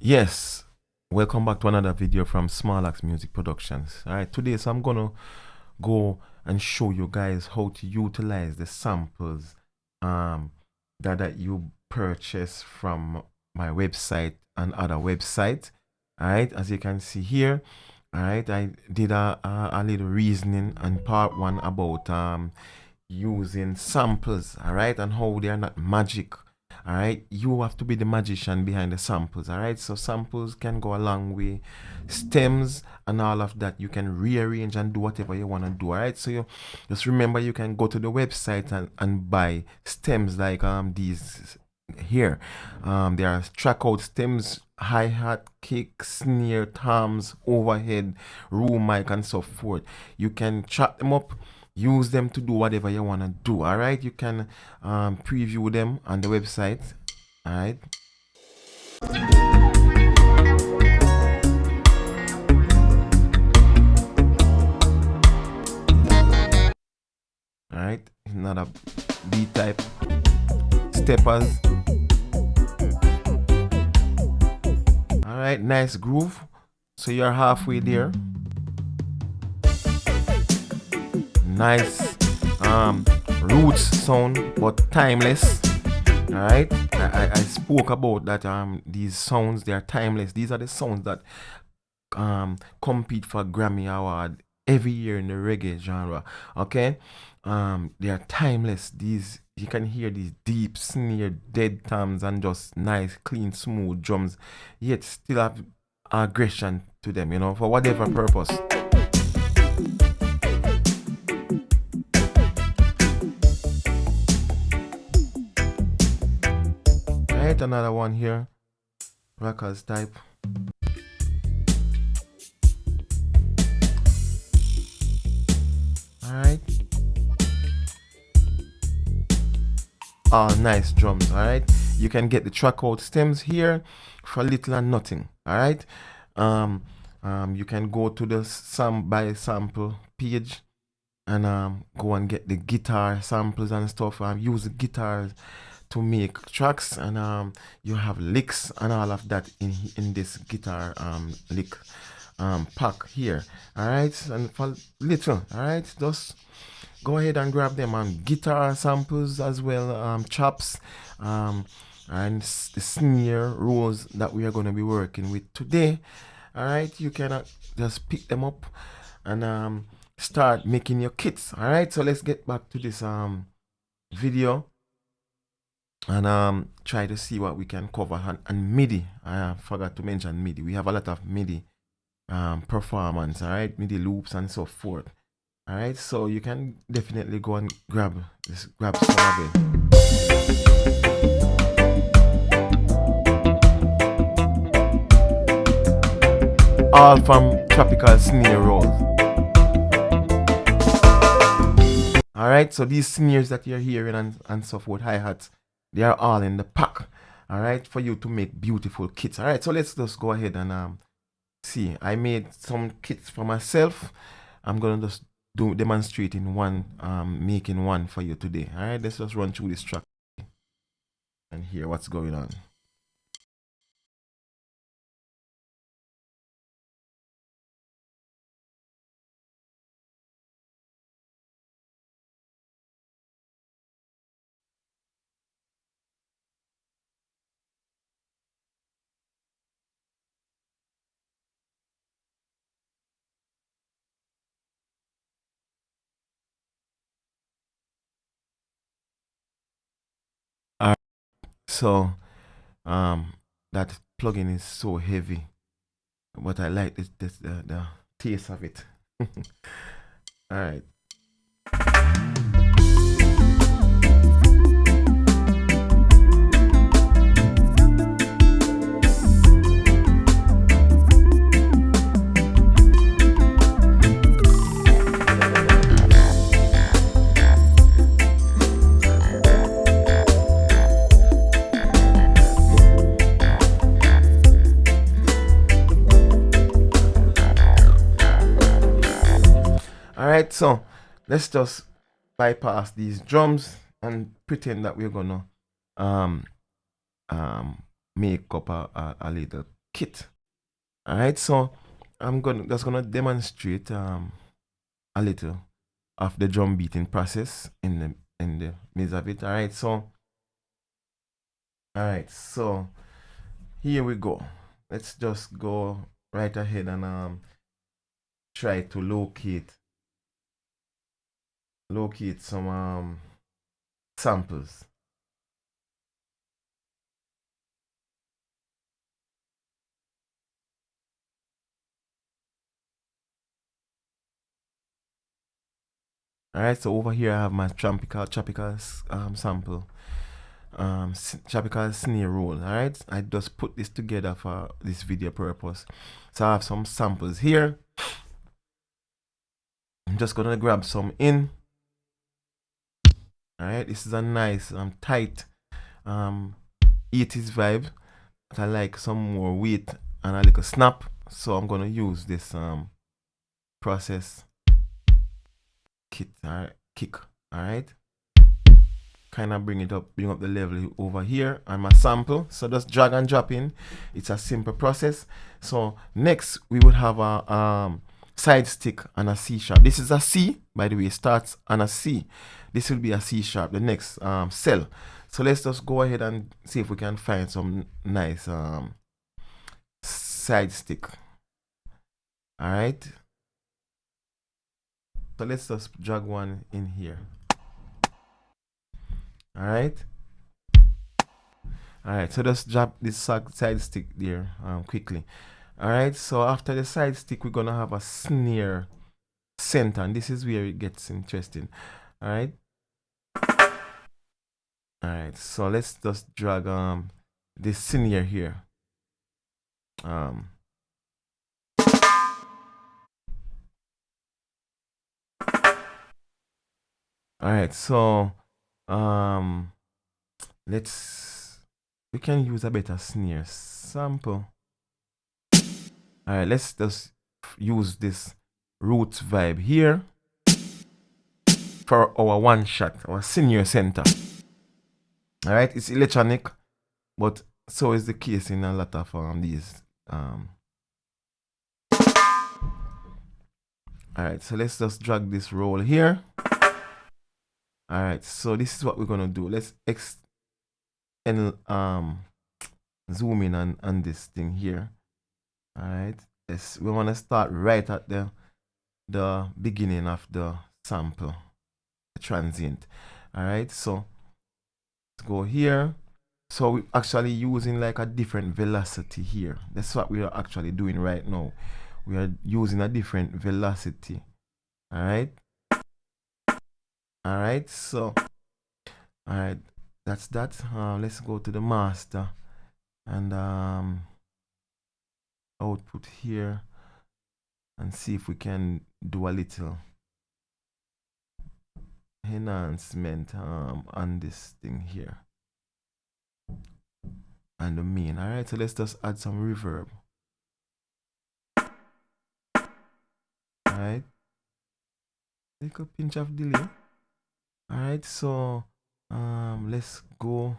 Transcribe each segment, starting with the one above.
Yes, welcome back to another video from Smarlax Music Productions. All right, today, so I'm gonna go and show you guys how to utilize the samples um that you purchase from my website and other websites. All right, as you can see here. All right, I did a little reasoning on part one about using samples, all right, and how they are not magic. All right, you have to be the magician behind the samples. All right, so samples can go a long way. Stems and all of that, you can rearrange and do whatever you want to do. All right, so you just remember you can go to the website and buy stems like these here. There are track out stems, hi-hat, kick, snare, toms, overhead, room mic, and so forth. You can chop them up, use them to do whatever you want to do. All right, you can preview them on the website. All right. All right, another B type steppers. All right, nice groove. So you're halfway there. Nice roots sound, but timeless. All right, I spoke about that. These sounds, they are timeless. These are the sounds that compete for Grammy Award every year in the reggae genre. Okay, they are timeless. These, you can hear these deep snare, dead toms, and just nice, clean, smooth drums, yet still have aggression to them. You know, for whatever purpose. Right, another one here, rockers type. All right. Nice drums. All right, you can get the track out stems here for little and nothing. All right. You can go to the buy sample page and go and get the guitar samples and stuff. Use the guitars to make tracks, and you have licks and all of that in this guitar lick pack here. All right, and for little, all right, just go ahead and grab them guitar samples as well, chops, and the snare rolls that we are going to be working with today. All right, you can just pick them up and start making your kits. All right, so let's get back to this video and try to see what we can cover. And MIDI, I forgot to mention MIDI. We have a lot of MIDI performance, all right, MIDI loops and so forth. All right, so you can definitely go and grab some of it. All from Tropical Snare Rolls. All right, so these snares that you're hearing and so forth, hi-hats, they are all in the pack. All right, for you to make beautiful kits. All right, so let's just go ahead and see. I made some kits for myself. I'm gonna just demonstrating one, making one for you today. All right, let's just run through this track and hear what's going on. All right, so that plugin is so heavy, but I like the taste of it. All right. Alright, so let's just bypass these drums and pretend that we're gonna make up a little kit. All right, so I'm just gonna demonstrate a little of the drum beating process in the midst of it. All right, so here we go. Let's just go right ahead and try to locate some samples. All right, so over here I have my tropical sample, tropical snare roll. All right, I just put this together for this video purpose. So I have some samples here. I'm just gonna grab some in. All right, this is a nice tight 80s vibe. I like some more weight and a little snap, so I'm gonna use this process kit, kick. All right, kind of bring up the level over here on my sample. So just drag and drop in. It's a simple process. So next we would have a side stick and a C sharp. This is a C, by the way. It starts on a C. This will be a C sharp, the next cell. So let's just go ahead and see if we can find some nice side stick. All right, so let's just drag one in here. All right, so just drop this side stick there quickly. All right, so after the side stick we're gonna have a snare center, and this is where it gets interesting. All right, so let's just drag this snare here. All right, so we can use a better snare sample. All right, let's just use this roots vibe here for our one shot, our snare center. All right, it's electronic, but so is the case in a lot of these. All right, so let's just drag this roll here. All right, so this is what we're gonna do. Let's zoom in on this thing here. All right, we want to start right at the beginning of the sample, the transient. All right, so let's go here. So we're actually using like a different velocity here. That's what we are actually doing right now. We are using a different velocity. All right, so all right, that's that. Let's go to the master and output here and see if we can do a little enhancement on this thing here and the main. All right, so let's just add some reverb. All right, little pinch of delay. All right, so let's go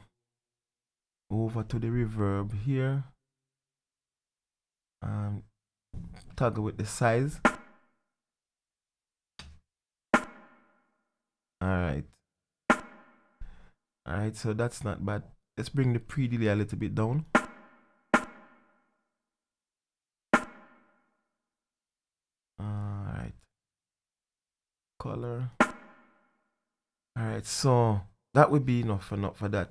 over to the reverb here. Toggle with the size. All right, so that's not bad. Let's bring the pre-delay a little bit down. All right, color. All right, so that would be enough for that.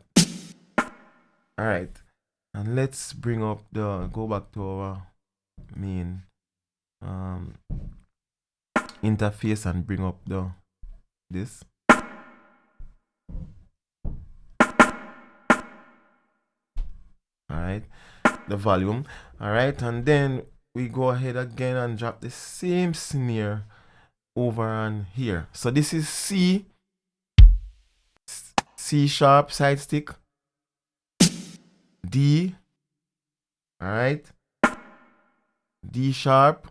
All right, and let's bring up go back to our main interface and bring up this. All right, the volume. All right, and then we go ahead again and drop the same snare over on here. So this is C sharp side stick, D, all right, D sharp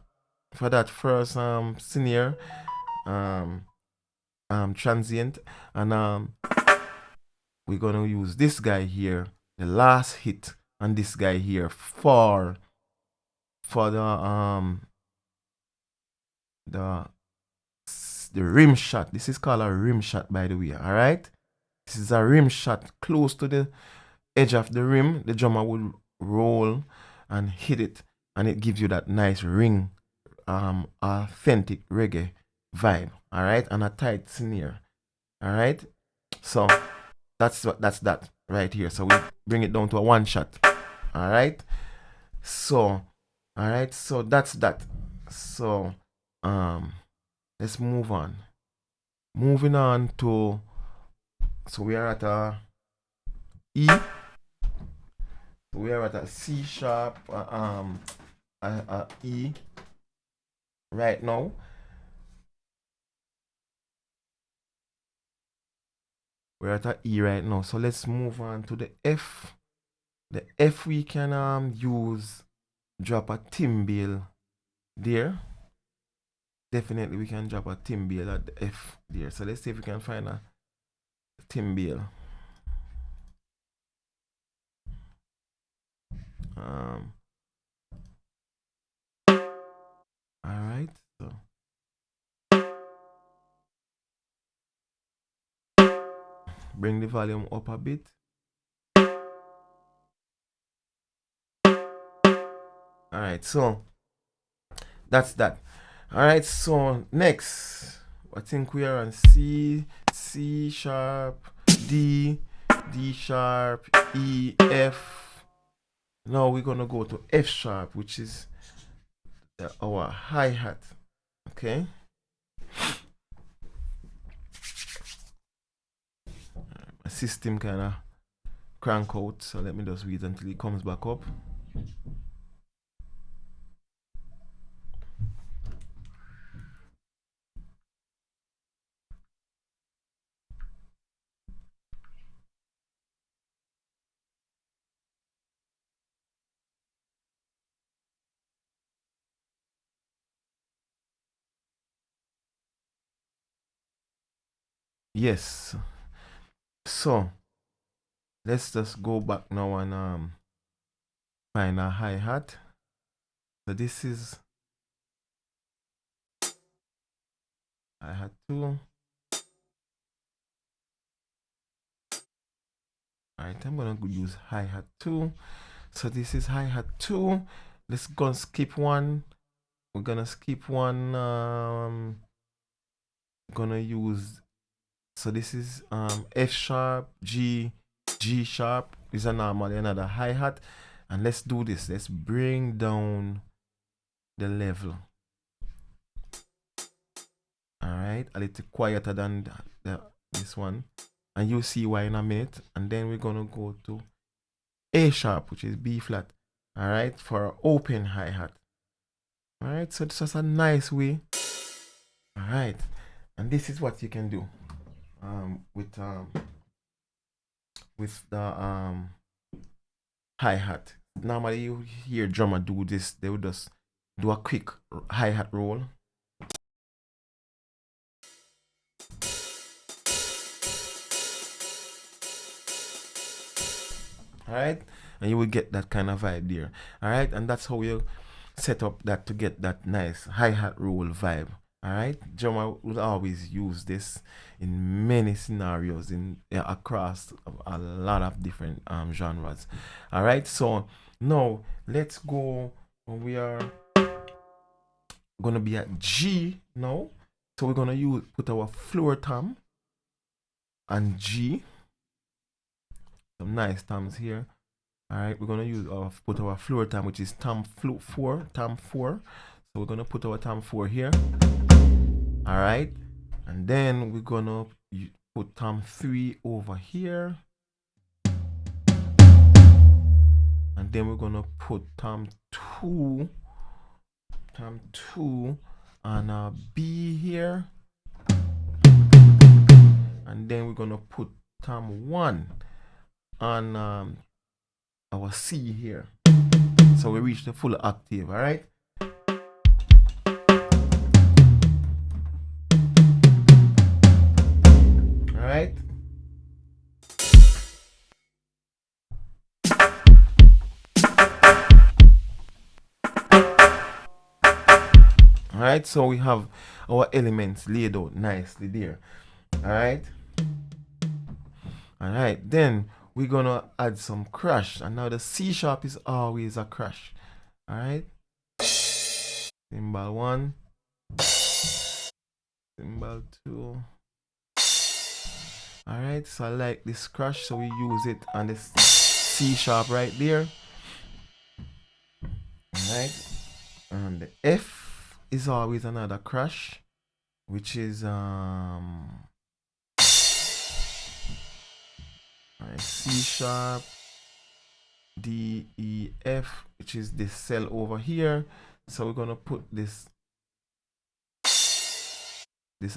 for that first snare transient, and we're gonna use this guy here, the last hit, and this guy here for for the rim shot. This is called a rim shot, by the way. All right, this is a rim shot close to the edge of the rim. The drummer will roll and hit it, and it gives you that nice ring, authentic reggae vibe. All right, and a tight snare. All right, so that's that right here. So we bring it down to a one shot. All right, so that's that. So let's move on. Moving on to, so we are at a E. We are at a C sharp, E right now. We're at a E right now. So let's move on to the F. The F we can use, drop a timbale there. Definitely we can drop a timbale at the F there. So let's see if we can find a timbale. All right, so bring the volume up a bit. All right, so that's that. All right, so next, I think we are on C, C sharp, D, D sharp, E, F. Now we're gonna go to F sharp, which is our hi-hat. Okay. My system kind of crank out, so let me just wait until it comes back up. Yes. So let's just go back now and find a hi-hat. So this is hi-hat 2. Alright, I'm gonna use hi-hat 2. So this is hi-hat 2. Let's go and skip one. We're gonna skip one. Gonna use, so this is F sharp, G, G sharp is a normally another hi-hat. And let's do this. Let's bring down the level. Alright, a little quieter than this one. And you'll see why in a minute. And then we're gonna go to A sharp, which is B flat. Alright, for our open hi-hat. Alright, so this is a nice way. Alright, and this is what you can do with the hi-hat. Normally you hear drummer do this, they would just do a quick hi-hat roll. Alright, and you will get that kind of vibe there. Alright, and that's how you set up that to get that nice hi-hat roll vibe. Alright, drummer will always use this in many scenarios across a lot of different genres. Alright, so now let's go. We are gonna be at G now. So we're gonna put our floor tom and G. Some nice toms here. Alright, we're gonna put our floor tom, which is tom 4. So we're gonna put our tom 4 here. Alright, and then we're gonna put tom 3 over here, and then we're gonna put tom 2 on B here, and then we're gonna put tom 1 on our C here. So we reach the full octave. Alright, alright. Alright, so we have our elements laid out nicely there. Alright. Alright, then we're gonna add some crash. And now the C sharp is always a crash. Alright. Symbol 1. Symbol 2. Alright, so I like this crash, so we use it on the C sharp right there. Alright. And the F is always another crash, which is C sharp, D, E, F, which is this cell over here. So we're gonna put this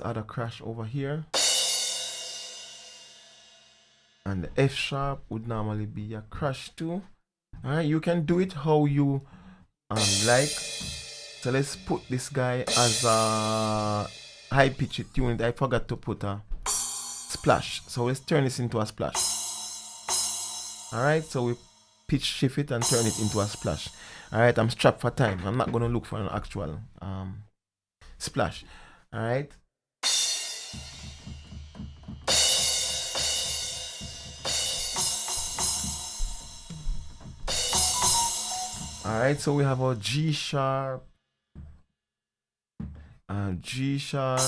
other crash over here. And the F sharp would normally be a crash too. Alright, you can do it how you like. So let's put this guy as a high pitch tune. I forgot to put a splash. So let's turn this into a splash. Alright, so we pitch shift it and turn it into a splash. Alright, I'm strapped for time. I'm not gonna look for an actual splash. Alright. Alright, so we have our G sharp, G sharp,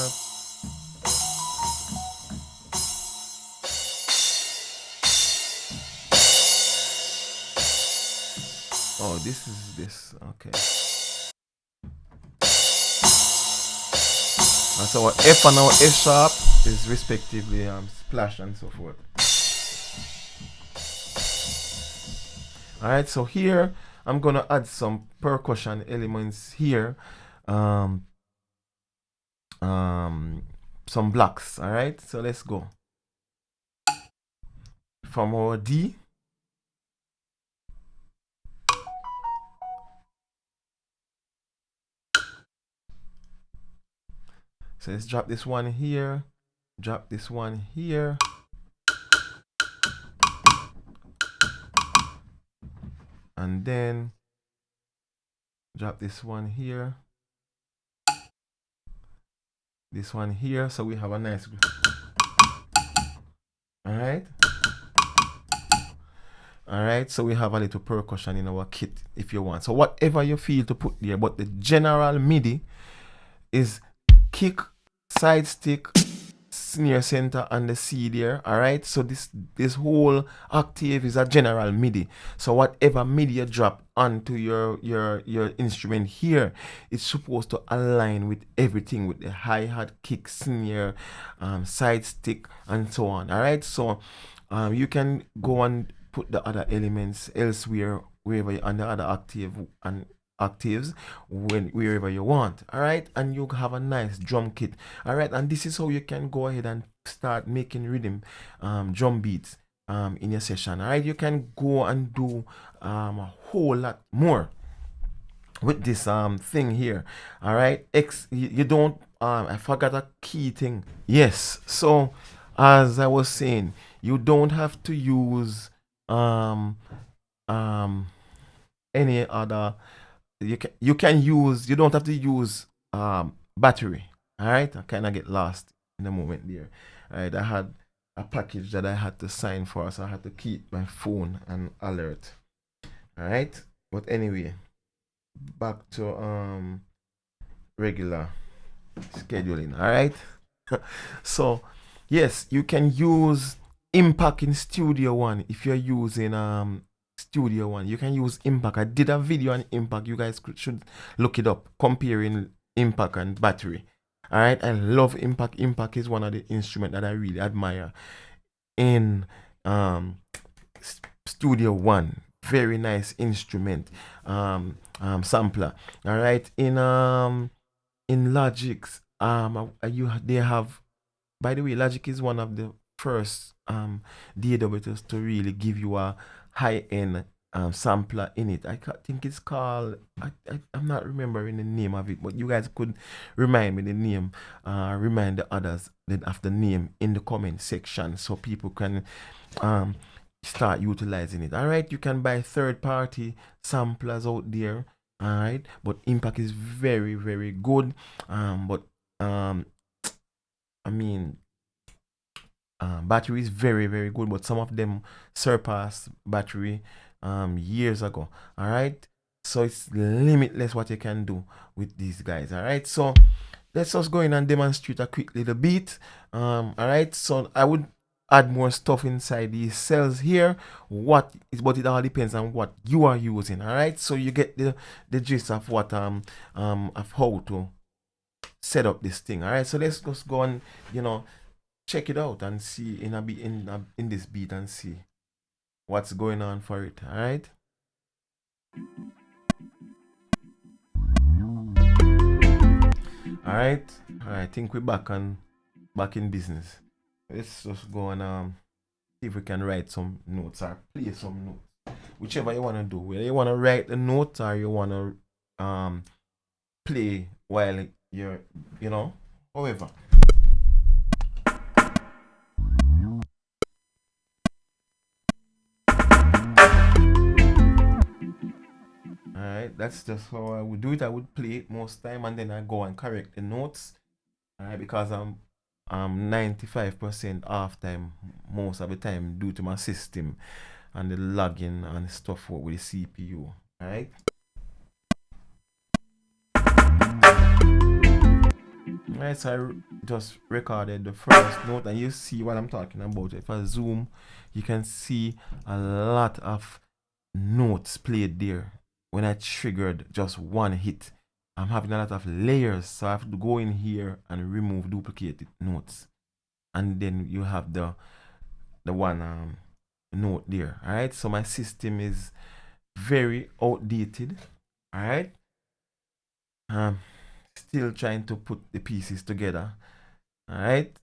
oh, this is this, okay. And so our F and our F sharp is respectively splash and so forth. Alright, so here I'm gonna add some percussion elements here. Some blocks. Alright, so let's go. From our D. So let's drop this one here. Drop this one here. And then drop this one here. This one here. So we have a nice. Alright. Alright, so we have a little percussion in our kit if you want. So whatever you feel to put there, but the general MIDI is kick, side stick, snare center, and the C there. Alright, so this whole octave is a general MIDI. So whatever MIDI you drop onto your instrument here, it's supposed to align with everything, with the hi-hat, kick, snare, side stick, and so on. Alright, so you can go and put the other elements elsewhere, wherever you, on the other octave and octaves, wherever you want. All right, and you have a nice drum kit. All right, and this is how you can go ahead and start making rhythm drum beats in your session. All right, you can go and do a whole lot more with this thing here. All right, you don't I forgot a key thing. Yes, so as I was saying, you don't have to use any other. You can use, you don't have to use battery. All right, I kind of get lost in the moment there. All right, I had a package that I had to sign for, so I had to keep my phone and alert. All right, but anyway, back to regular scheduling. All right. So yes, you can use Impact in Studio One if you're using Studio One. You can use Impact. I did a video on Impact. You guys should look it up, comparing Impact and battery. All right, I love Impact. Impact is one of the instruments that I really admire in Studio One. Very nice instrument, sampler. All right, in Logic's they have, by the way, Logic is one of the first DAWs to really give you a high-end sampler in it. I think it's called, I'm not remembering the name of it, but you guys could remind me the name, remind the others of the name in the comment section, so people can start utilizing it. All right, you can buy third-party samplers out there. All right, but impact is very very good. But um, I mean, battery is very very good, but some of them surpass battery years ago. All right, so it's limitless what you can do with these guys. All right, so let's just go in and demonstrate a quick little bit. All right, so I would add more stuff inside these cells here. But it all depends on what you are using. All right, so you get the gist of what of how to set up this thing. All right, so let's just go and check it out and see in a bit in this beat and see what's going on for it. All right. All right. All right. I think we're back in business. Let's just go and see if we can write some notes or play some notes. Whichever you wanna do. Whether you wanna write the notes or you wanna play while you're however. Alright, that's just how I would do it. I would play it most time and then I go and correct the notes. Alright, because I'm 95% off time most of the time due to my system and the logging and stuff with the CPU. Alright. Alright, so I just recorded the first note and you see what I'm talking about. If I zoom, you can see a lot of notes played there. When I triggered just one hit, I'm having a lot of layers, so I have to go in here and remove duplicated notes, and then you have the one note there. All right, so my system is very outdated. All right, um, still trying to put the pieces together. All right,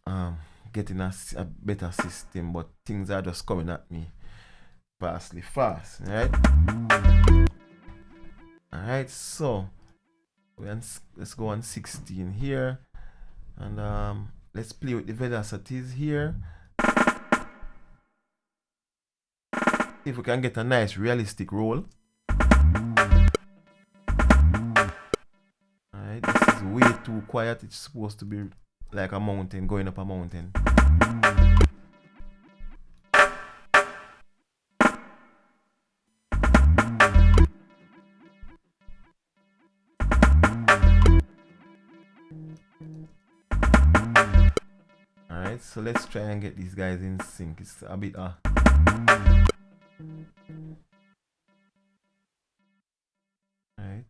um, getting a better system, but things are just coming at me vastly fast. All right. All right, so let's go on 16 here, and let's play with the velocities here. See if we can get a nice realistic roll. All right, this is way too quiet. It's supposed to be like a mountain, going up a mountain. All right, so let's try and get these guys in sync. It's a bit all right.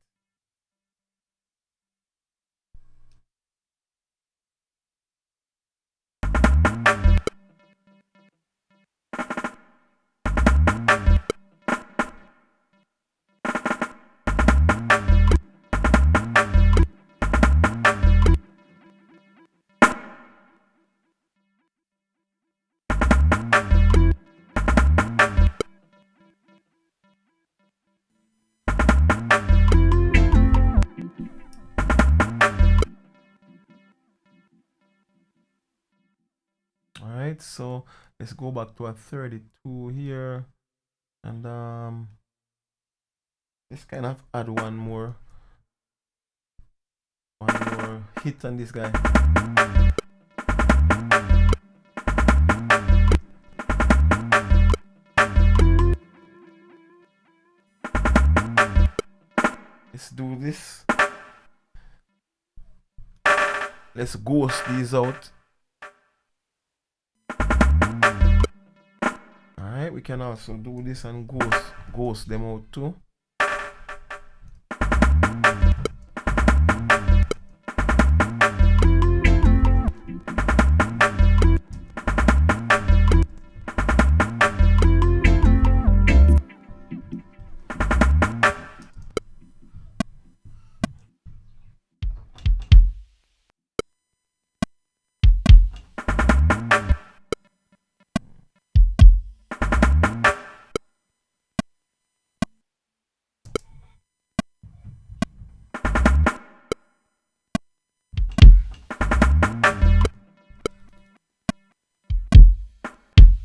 All right, so let's go back to a 32 here, and let's kind of add one more hit on this guy. Let's do this. Let's ghost these out. Alright, we can also do this and ghost them out too.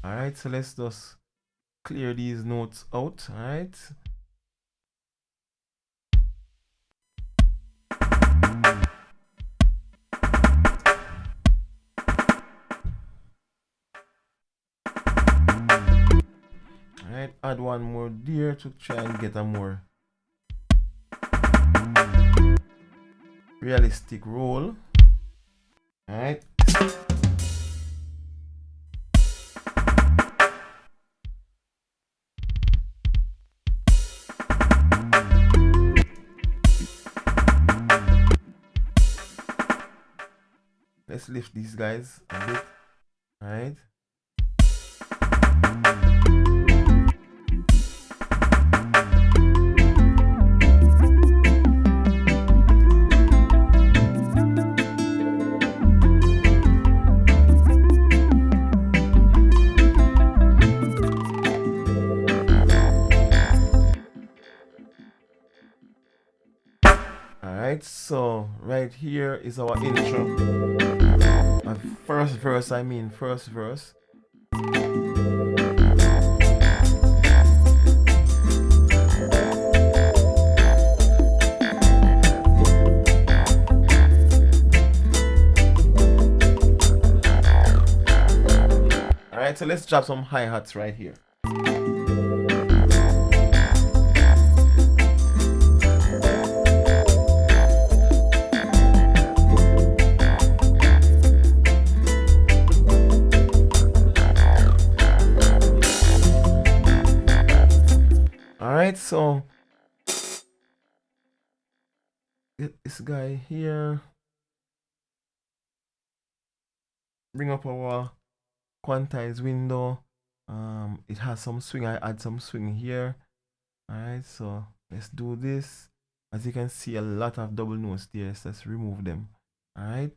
Alright, so let's just clear these notes out. Alright. Alright, add one more there to try and get a more realistic roll. Alright. Let's lift these guys a bit. Alright. Alright, so right here is our intro. First verse. Alright, so let's drop some hi-hats right here. Alright, so get this guy here. Bring up our quantize window. It has some swing. I add some swing here. Alright, so let's do this. As you can see, a lot of double notes there, so let's remove them. Alright.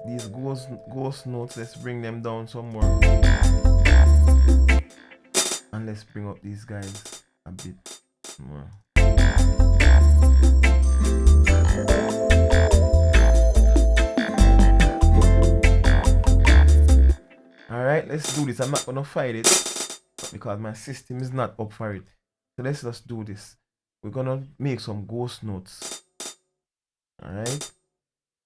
These ghost notes, let's bring them down some more. And let's bring up these guys a bit more. Alright, let's do this. I'm not gonna fight it because my system is not up for it. So let's just do this. We're gonna make some ghost notes. Alright.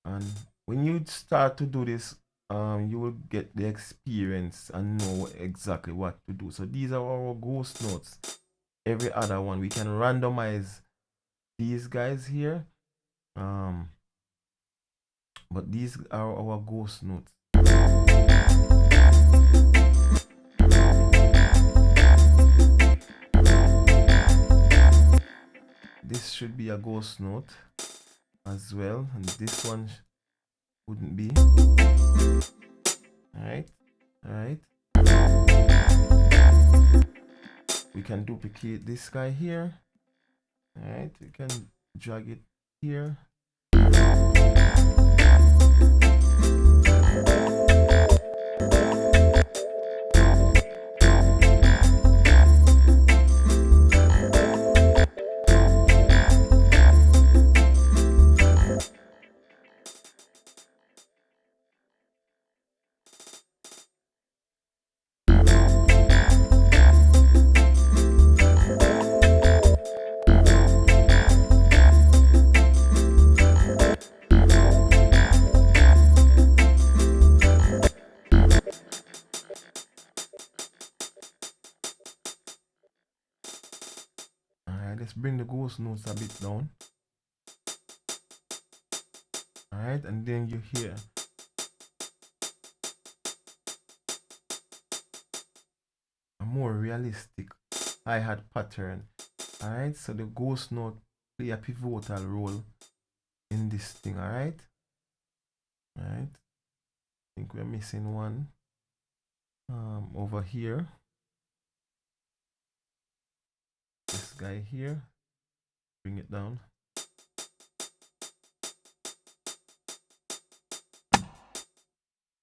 And when you start to do this, you will get the experience and know exactly what to do. So these are our ghost notes. Every other one, we can randomize these guys here. But these are our ghost notes. This should be a ghost note as well, and this one wouldn't be. Alright. We can duplicate this guy here. Alright, we can drag it here. Let's bring the ghost notes a bit down. Alright, and then you hear a more realistic hi-hat pattern. Alright, so the ghost note play a pivotal role in this thing. Alright. I think we're missing one over here. This guy here, bring it down.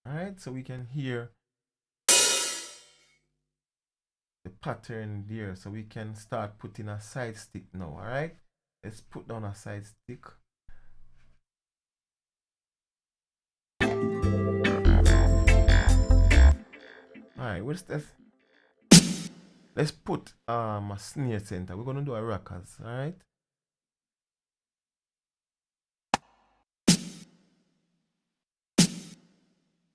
Alright, so we can hear the pattern there, so we can start putting a side stick now. Alright, let's put down a side stick. Alright, what's this? let's put a snare center. We're gonna do a rockers, all right?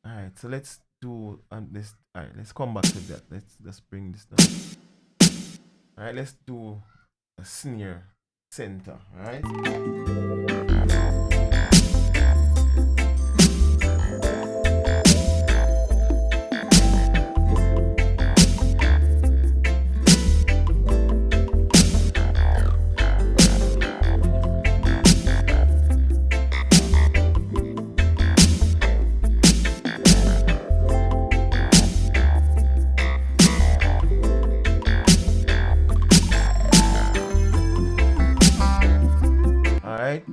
All right, so let's do this. All right, let's come back to that. Let's bring this down. All right, let's do a snare center. All right. All right.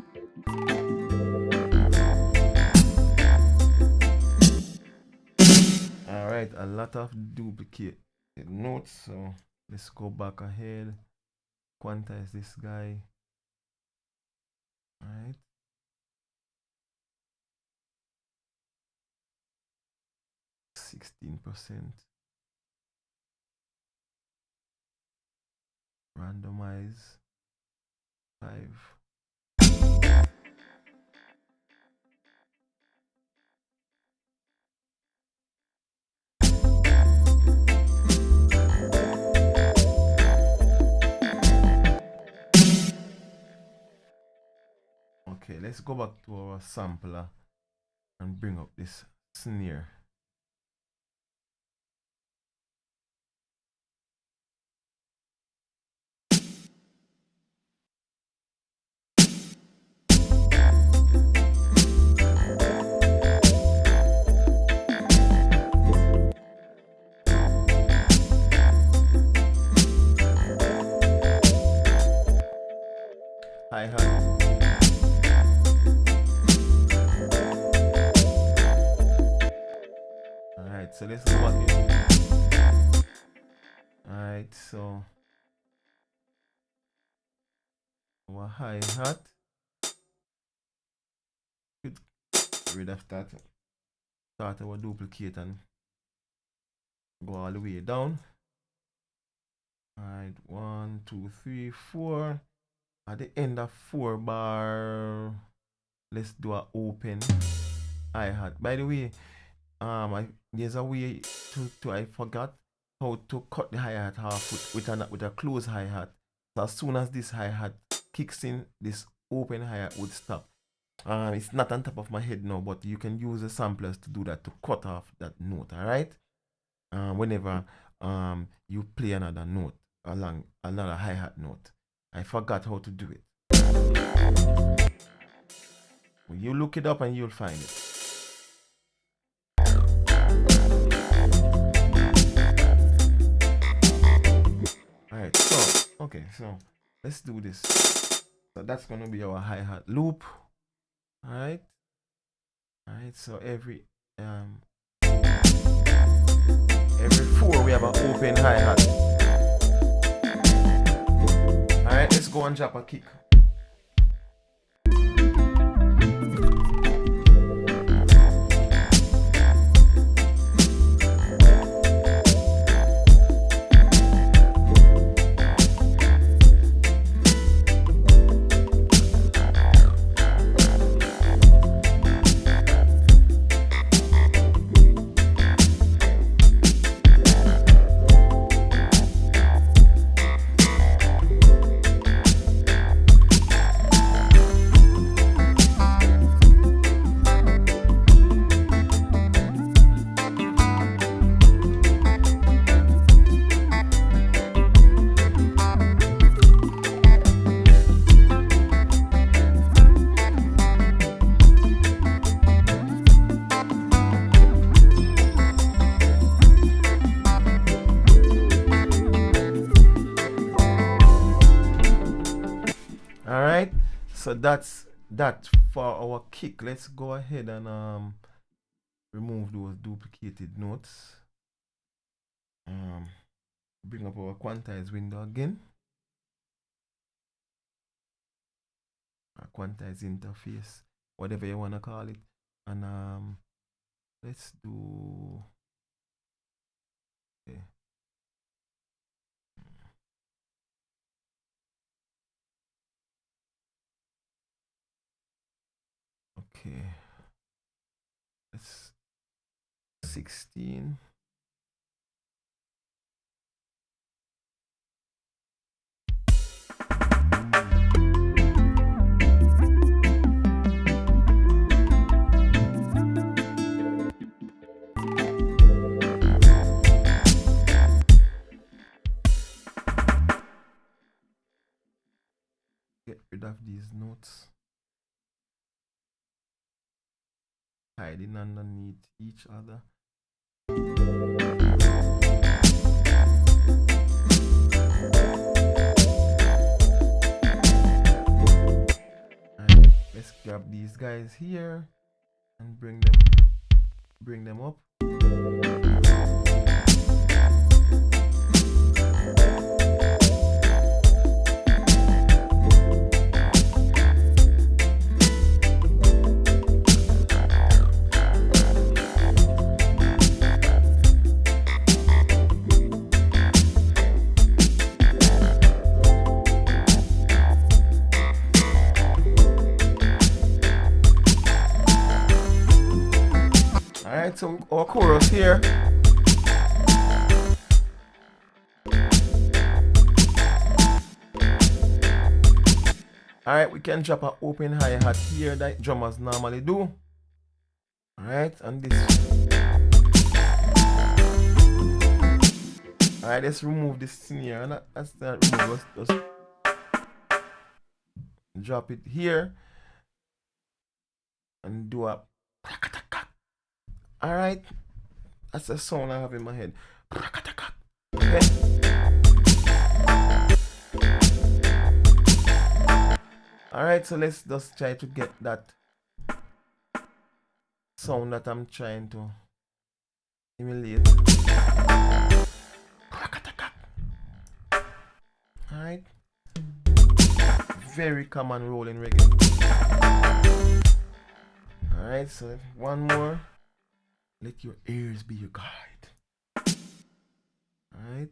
All right, a lot of duplicate notes. So let's go back ahead. Quantize this guy. All right. 16%. Randomize 5. Okay, let's go back to our sampler and bring up this snare. Hi-hat. Alright, so let's go back in. Alright, so our hi-hat. Get rid of that. Start our duplicate and go all the way down. Alright, 1, 2, 3, 4. At the end of 4 bar, let's do an open hi-hat. By the way, there's a way to I forgot how to cut the hi-hat half with a closed hi-hat. So as soon as this hi-hat kicks in, this open hi-hat would stop. It's not on top of my head now, but you can use the samplers to do that, to cut off that note. All right. Whenever you play another note along another hi-hat note, I forgot how to do it. Well, you look it up and you'll find it. Alright, so okay, so let's do this. So that's gonna be our hi-hat loop. Alright. Alright, so every 4 we have an open hi-hat. Alright, let's go and drop a kick. Alright, so that's that for our kick. Let's go ahead and remove those duplicated notes. Bring up our quantize window again. Our quantize interface, whatever you want to call it. And let's do, okay. Okay. That's 16. Get rid of these notes. Hiding underneath each other. And let's grab these guys here and bring them up. Alright, so our chorus here. Alright, we can drop an open hi-hat here that drummers normally do. Alright, and this. Alright, let's remove this snare. And that's not remove. Just drop it here and do a. Alright, that's the sound I have in my head. Okay. Alright, so let's just try to get that sound that I'm trying to emulate. Alright. Very common role in reggae. Alright, so one more. Let your ears be your guide. Alright.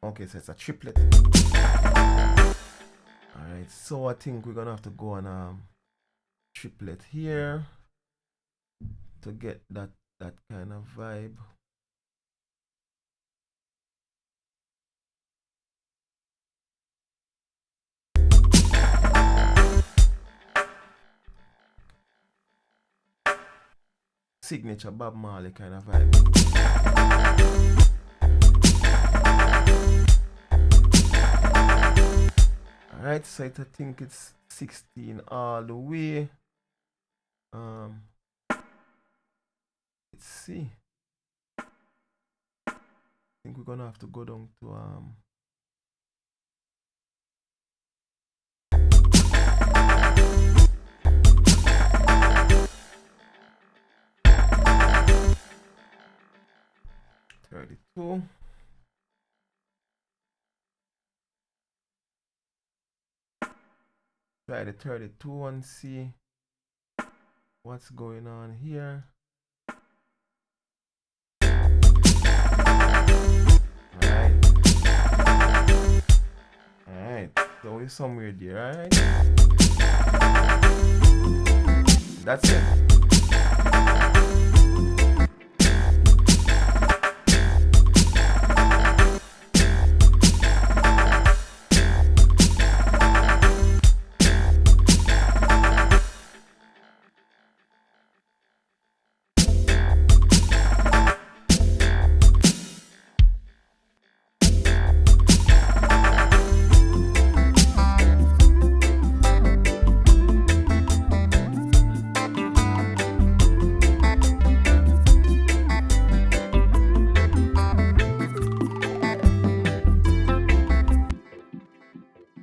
Okay, so it's a triplet. Alright, so I think we're gonna have to go on triplet here to get that kind of vibe. Signature Bob Marley kind of vibe. Alright, so I think it's 16 all the way. Let's see. I think we're gonna have to go down to 32. Try the 32 and see what's going on here. Alright, so we're somewhere there, alright? That's it.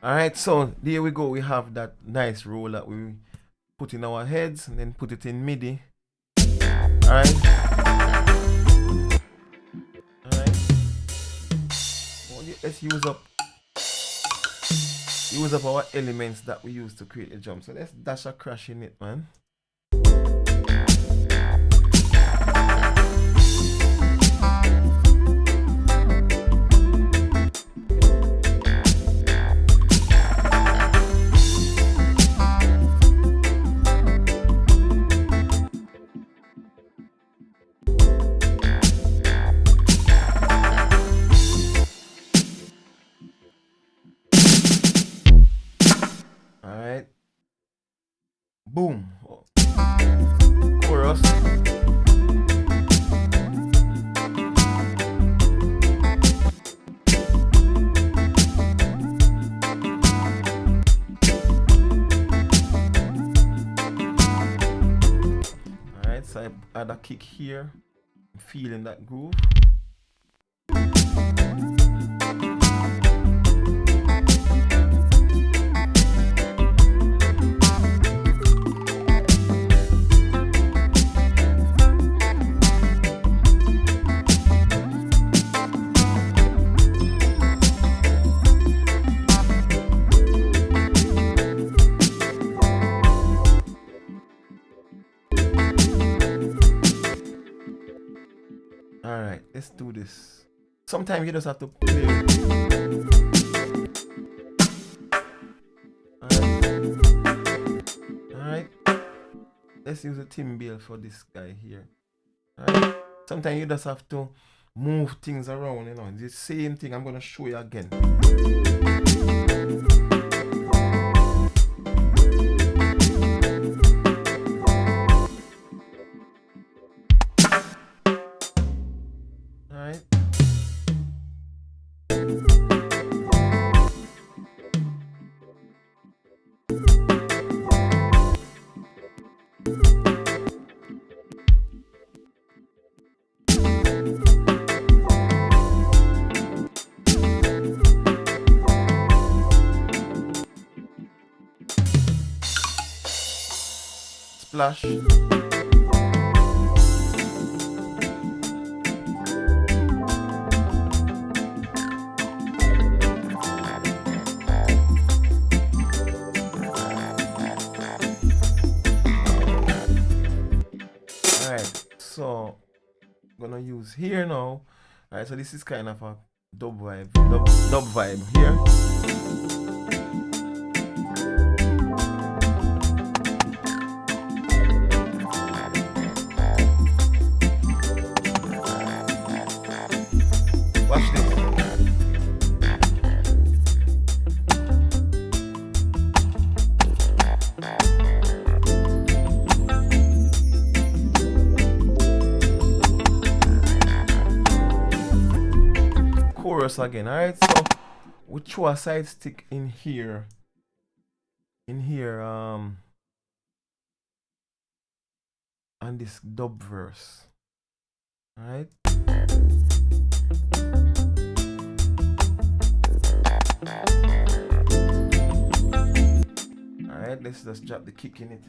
Alright, so there we go. We have that nice roll that we put in our heads and then put it in MIDI. Alright. Alright. Let's use up use up our elements that we use to create a jump. So let's dash a crash in it, man. Alright. Boom. Chorus. Alright, so I add a kick here. I'm feeling that groove. Alright, let's do this. Sometimes you just have to play. Alright. Let's use a timbale for this guy here. Alright. Sometimes you just have to move things around, you know. It's the same thing I'm gonna show you again. Alright. Splash. Alright, so I'm gonna use here now. Alright, so this is kind of a dub vibe. Dub vibe here. Watch this. Chorus again. Alright, so we throw a side stick in here. On this dub verse. Alright. Alright, let's just drop the kick in it.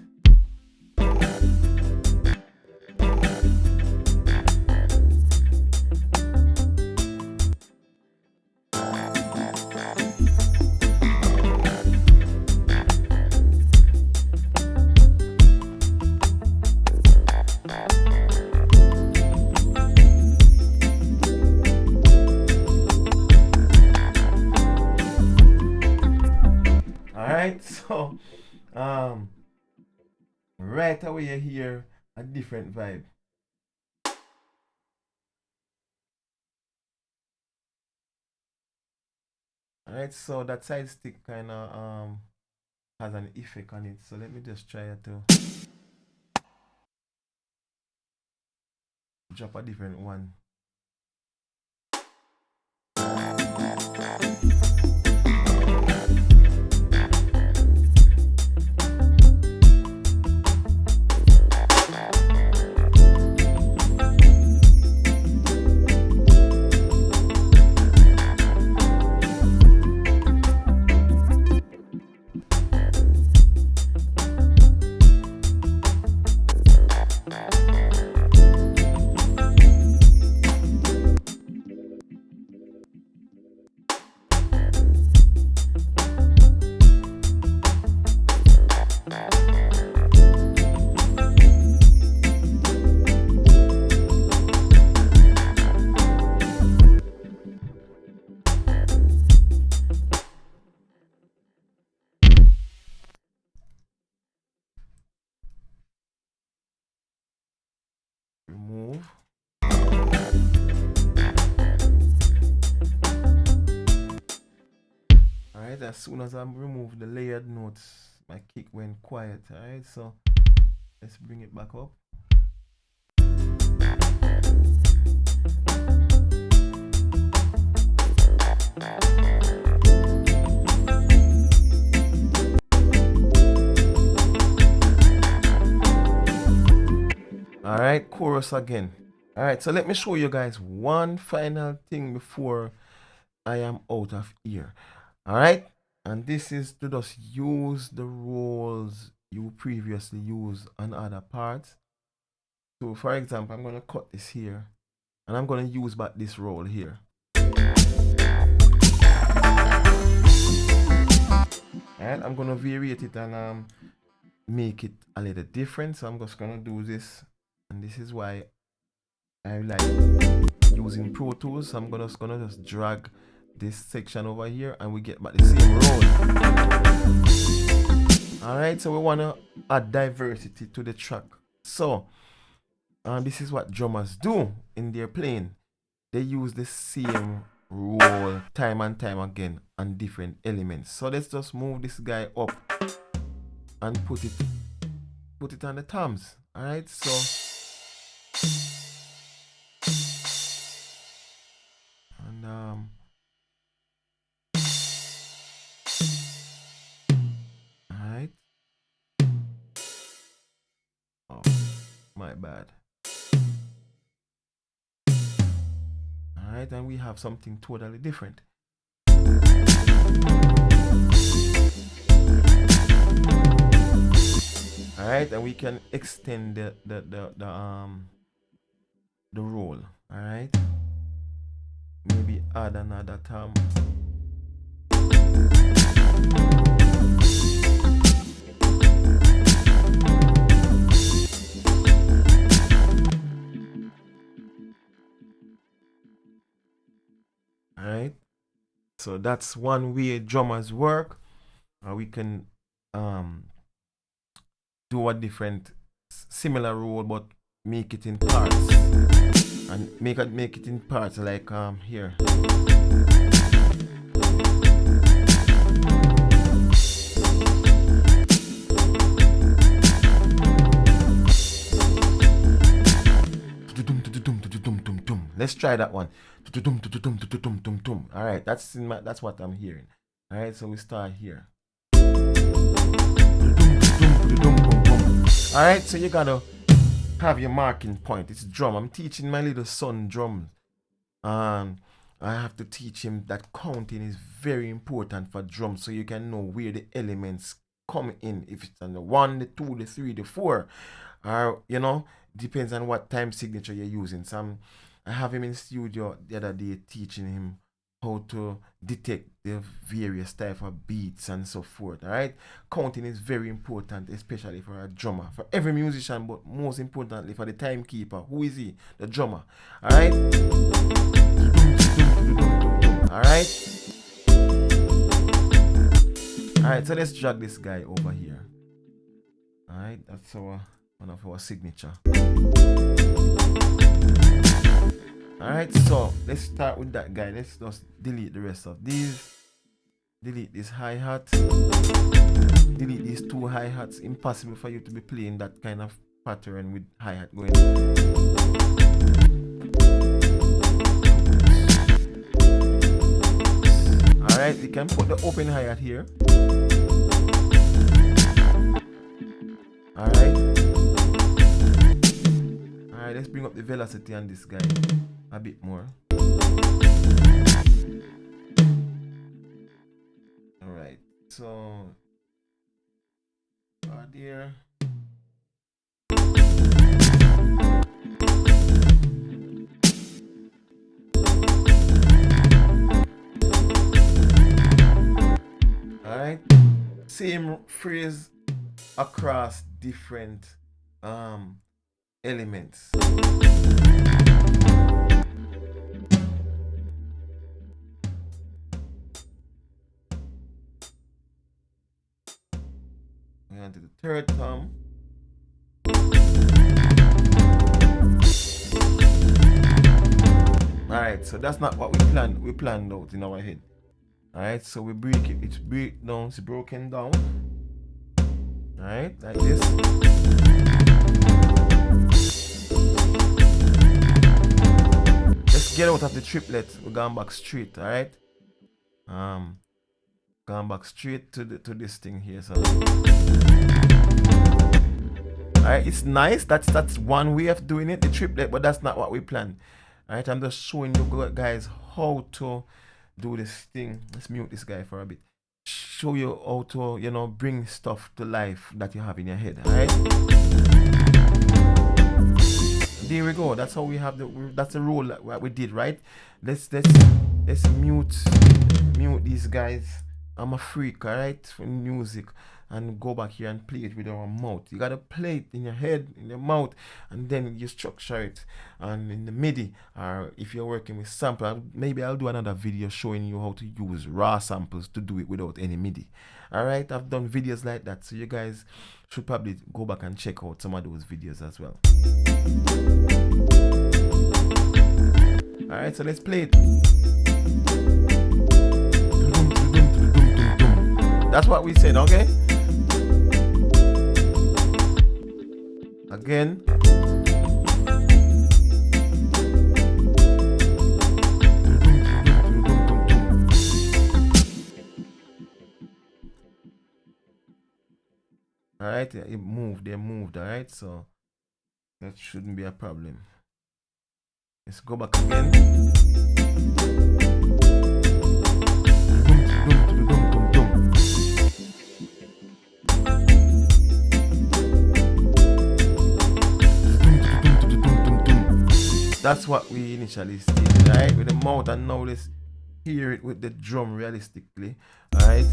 Alright, so right away you hear a different vibe. Alright, so that side stick kinda has an effect on it. So let me just try to drop a different one. Alright, as soon as I remove the layered notes, my kick went quiet. Alright, so let's bring it back up. Alright, chorus again. Alright, so let me show you guys one final thing before I am out of here. Alright, and this is to just use the rolls you previously used on other parts. So for example, I'm going to cut this here and I'm going to use back this roll here. Alright, I'm going to variate it and make it a little different. So I'm just going to do this, and this is why I like using Pro Tools. So I'm gonna just drag this section over here and we get back the same roll. Alright, so we want to add diversity to the track. So this is what drummers do in their playing. They use the same roll time and time again on different elements. So let's just move this guy up and put it on the toms. Alright, so and alright. Oh, my bad. Alright, and we have something totally different. Alright, and we can extend the roll. Alright, maybe add another tom. Alright, so that's one way drummers work. We can do a different similar roll but make it in parts, and make it in parts like here. Let's try that one. All right, that's what I'm hearing. All right, so we start here. All right, so you gotta have your marking point. It's drum. I'm teaching my little son drums. I have to teach him that counting is very important for drums, so you can know where the elements come in. If it's on the 1, the 2, the 3, the 4, or you know, depends on what time signature you're using. I have him in studio the other day teaching him how to detect the various type of beats and so forth. All right, counting is very important, especially for a drummer, for every musician, but most importantly for the timekeeper. Who is he? The drummer. All right. All right. All right. So let's drag this guy over here. All right. That's one of our signature. Alright, so let's start with that guy. Let's just delete the rest of these. Delete this hi-hat. Delete these 2 hi-hats. Impossible for you to be playing that kind of pattern with hi-hat going. Alright, we can put the open hi-hat here. Alright. Alright, let's bring up the velocity on this guy a bit more. Alright, so there. Alright, same phrase across different elements. We on to the 3rd tom. Alright, so that's not what we planned out in our head. All right, so we break it. It's broken down. All right, like this. Let's get out of the triplet. We're going back straight. All right. Going back straight to this thing here. So, alright, it's nice. That's one way of doing it, the triplet, but that's not what we plan. Alright, I'm just showing you guys how to do this thing. Let's mute this guy for a bit. Show you how to, you know, bring stuff to life that you have in your head. Alright. There we go. That's how we have that's the role that we did, right? Let's mute these guys. I'm a freak, alright, for music, and go back here and play it with our mouth. You gotta play it in your head, in your mouth, and then you structure it. And in the MIDI, or if you're working with sample, maybe I'll do another video showing you how to use raw samples to do it without any MIDI. Alright, I've done videos like that, so you guys should probably go back and check out some of those videos as well. Alright, so let's play it. That's what we said, okay? Again. Alright, they moved, alright, so that shouldn't be a problem. Let's go back again. That's what we initially stated, right? With the mouth, and now let's hear it with the drum realistically, alright?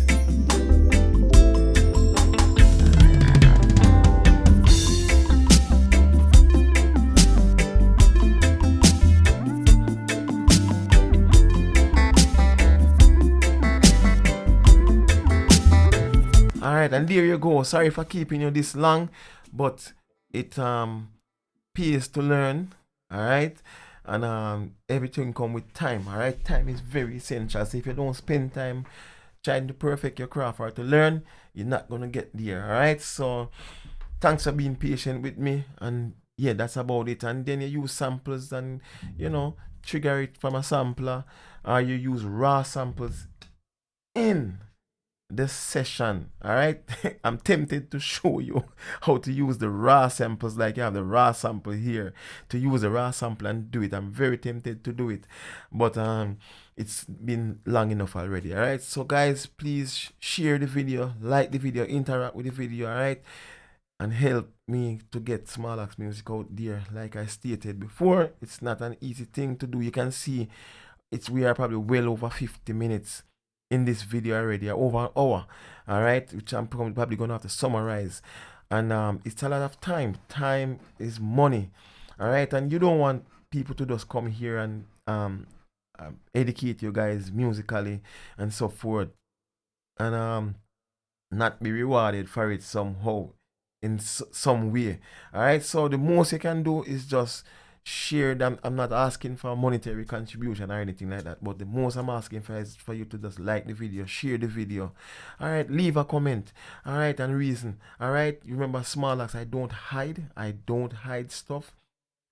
Alright, and there you go. Sorry for keeping you this long, but it pays to learn. Alright, and everything come with time. Alright, time is very essential. So if you don't spend time trying to perfect your craft or to learn, you're not gonna get there. Alright, so thanks for being patient with me, and yeah, that's about it. And then you use samples, and you know, trigger it from a sampler, or you use raw samples in this session. All right. I'm tempted to show you how to use the raw samples, like you have the raw sample here, to use the raw sample and do it. I'm very tempted to do it, but it's been long enough already. All right, so guys, please share the video, like the video, interact with the video, all right, and help me to get Small-Axe music out there. Like I stated before, it's not an easy thing to do. You can see we are probably well over 50 minutes in this video already, over an hour, all right, which I'm probably gonna have to summarize. And it's a lot of time. Time is money, all right, and you don't want people to just come here and educate you guys musically and so forth, and not be rewarded for it somehow, in some way. All right, so the most you can do is just share them. I'm not asking for a monetary contribution or anything like that, but the most I'm asking for is for you to just like the video, share the video, all right, leave a comment, all right, and reason, all right. Remember, Small-Axe, I don't hide stuff.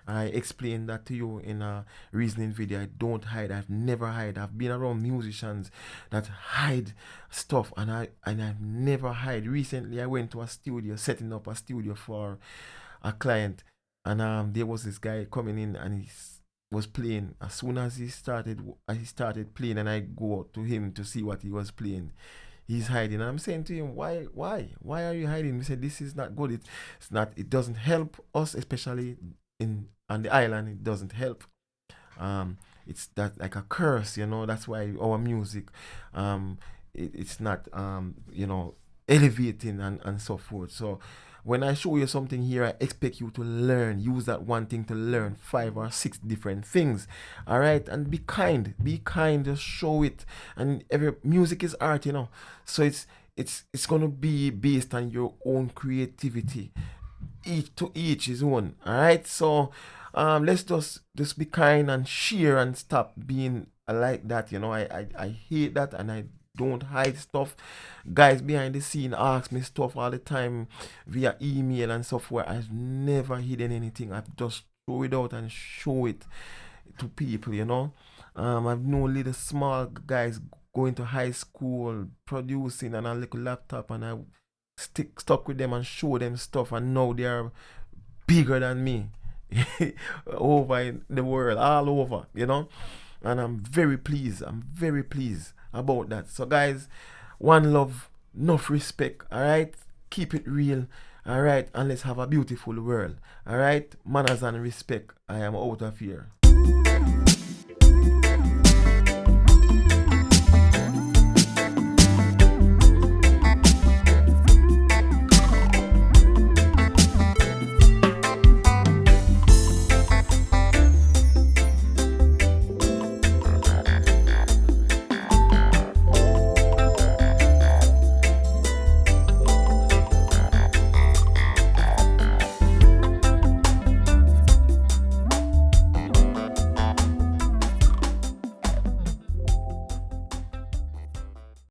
I explained that to you in a reasoning video. I don't hide. I've never hide. I've been around musicians that hide stuff, and I've never hide. Recently, I went to a studio, setting up a studio for a client, and there was this guy coming in, and he was playing. As soon as he started playing, and I go out to him to see what he was playing, he's hiding. And I'm saying to him, why are you hiding? He said, this is not good. It's not. It doesn't help us, especially on the island. It doesn't help. It's that like a curse, you know. That's why our music, it's not you know, elevating and so forth. So when I show you something here, I expect you to learn. Use that one thing to learn 5 or 6 different things. All right, and be kind. Just show it. And every music is art, you know. So it's gonna be based on your own creativity. Each to each his own. All right, so let's just be kind and share and stop being like that, you know. I hate that, and I don't hide stuff. Guys behind the scene ask me stuff all the time via email and software. I've never hidden anything. I've just throw it out and show it to people, you know. I've known little small guys going to high school, producing on a little laptop, and I stuck with them and show them stuff, and now they are bigger than me over in the world, all over, you know. And I'm very pleased. I'm very pleased about that. So, guys, one love, enough respect. All right, keep it real. All right, and let's have a beautiful world. All right, manners and respect. I am out of here.